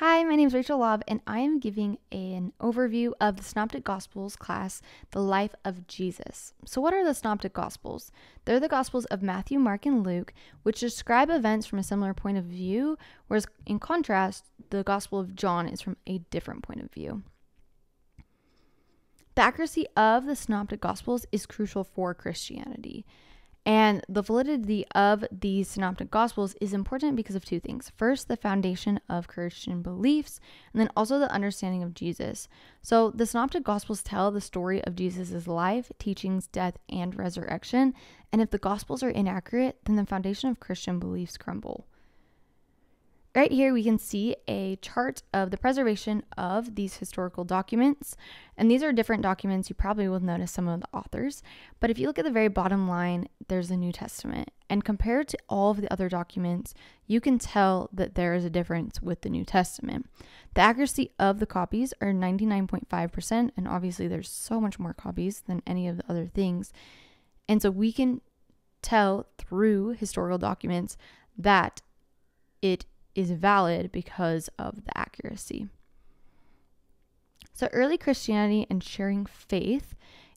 Hi, my name is Rachel Lobb, and I am giving an overview of the Synoptic Gospels class, The Life of Jesus. So what are the Synoptic Gospels? They're the Gospels of Matthew, Mark, and Luke, which describe events from a similar point of view, whereas in contrast, the Gospel of John is from a different point of view. The accuracy of the Synoptic Gospels is crucial for Christianity. And the validity of these Synoptic Gospels is important because of two things. First, the foundation of Christian beliefs, and then also the understanding of Jesus. So the Synoptic Gospels tell the story of Jesus' life, teachings, death, and resurrection. And if the Gospels are inaccurate, then the foundation of Christian beliefs crumble. Right here, we can see a chart of the preservation of these historical documents. And these are different documents. You probably will notice some of the authors. But if you look at the very bottom line, there's the New Testament. And compared to all of the other documents, you can tell that there is a difference with the New Testament. The accuracy of the copies are 99.5%. And obviously, there's so much more copies than any of the other things. And so we can tell through historical documents that it is valid because of the accuracy. So early Christianity and sharing faith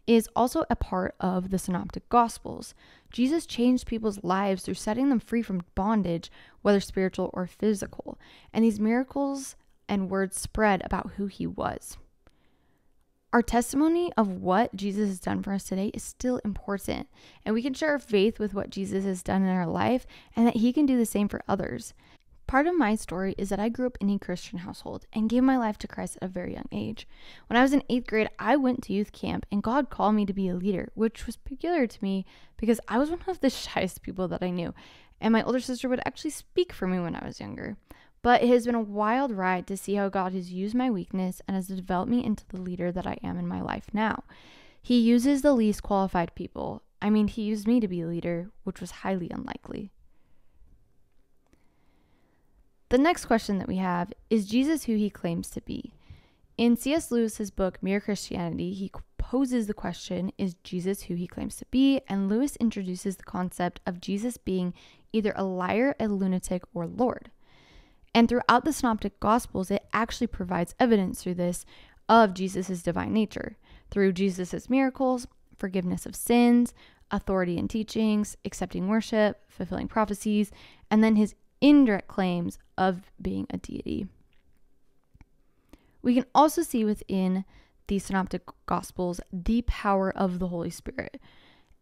is also a part of the Synoptic Gospels. Jesus changed people's lives through setting them free from bondage, whether spiritual or physical. And these miracles and words spread about who he was. Our testimony of what Jesus has done for us today is still important. And we can share our faith with what Jesus has done in our life and that he can do the same for others. Part of my story is that I grew up in a Christian household and gave my life to Christ at a very young age. When I was in 8th grade, I went to youth camp and God called me to be a leader, which was peculiar to me because I was one of the shyest people that I knew. And my older sister would actually speak for me when I was younger. But it has been a wild ride to see how God has used my weakness and has developed me into the leader that I am in my life now. He uses the least qualified people. He used me to be a leader, which was highly unlikely. The next question that we have is Jesus who he claims to be? In C.S. Lewis's book, Mere Christianity, he poses the question, is Jesus who he claims to be? And Lewis introduces the concept of Jesus being either a liar, a lunatic, or Lord. And throughout the Synoptic Gospels, it actually provides evidence through this of Jesus' divine nature, through Jesus' miracles, forgiveness of sins, authority in teachings, accepting worship, fulfilling prophecies, and then his indirect claims of being a deity. We can also see within the Synoptic Gospels the power of the Holy Spirit.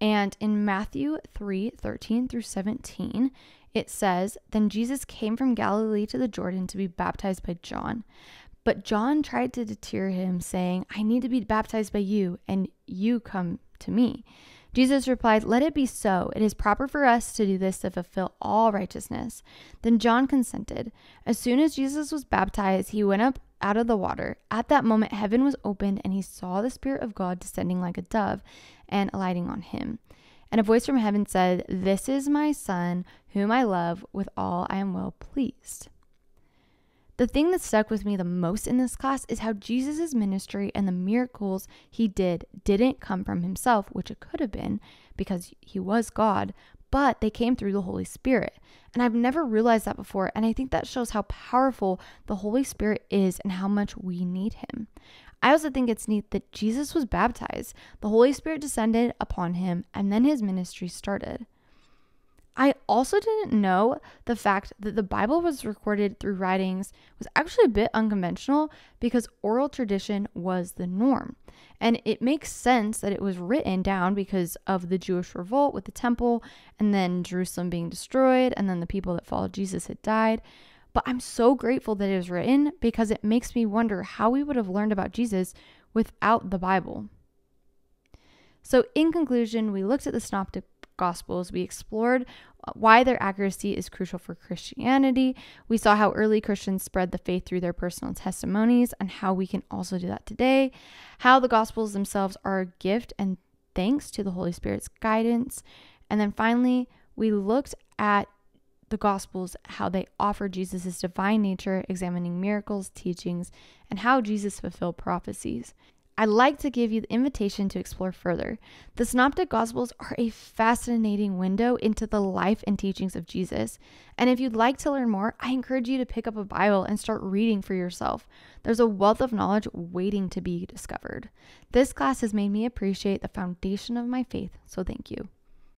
And in Matthew 3:13 through 17, it says, "Then Jesus came from Galilee to the Jordan to be baptized by John. But John tried to deter him, saying, 'I need to be baptized by you, and you come to me.' Jesus replied, 'Let it be so. It is proper for us to do this to fulfill all righteousness.' Then John consented. As soon as Jesus was baptized, he went up out of the water. At that moment, heaven was opened, and he saw the Spirit of God descending like a dove and alighting on him. And a voice from heaven said, 'This is my Son, whom I love. With all I am well pleased.'" The thing that stuck with me the most in this class is how Jesus' ministry and the miracles he didn't come from himself, which it could have been because he was God, but they came through the Holy Spirit. And I've never realized that before, and I think that shows how powerful the Holy Spirit is and how much we need him. I also think it's neat that Jesus was baptized, the Holy Spirit descended upon him, and then his ministry started. I also didn't know the fact that the Bible was recorded through writings was actually a bit unconventional because oral tradition was the norm. And it makes sense that it was written down because of the Jewish revolt with the temple and then Jerusalem being destroyed and then the people that followed Jesus had died. But I'm so grateful that it was written because it makes me wonder how we would have learned about Jesus without the Bible. So in conclusion, we looked at the Synoptic Gospels. We explored why their accuracy is crucial for Christianity. We saw how early Christians spread the faith through their personal testimonies and how we can also do that today. How the Gospels themselves are a gift and thanks to the Holy Spirit's guidance. And then finally, we looked at the Gospels, how they offer Jesus' divine nature, examining miracles, teachings, and how Jesus fulfilled prophecies. I'd like to give you the invitation to explore further. The Synoptic Gospels are a fascinating window into the life and teachings of Jesus. And if you'd like to learn more, I encourage you to pick up a Bible and start reading for yourself. There's a wealth of knowledge waiting to be discovered. This class has made me appreciate the foundation of my faith, so thank you.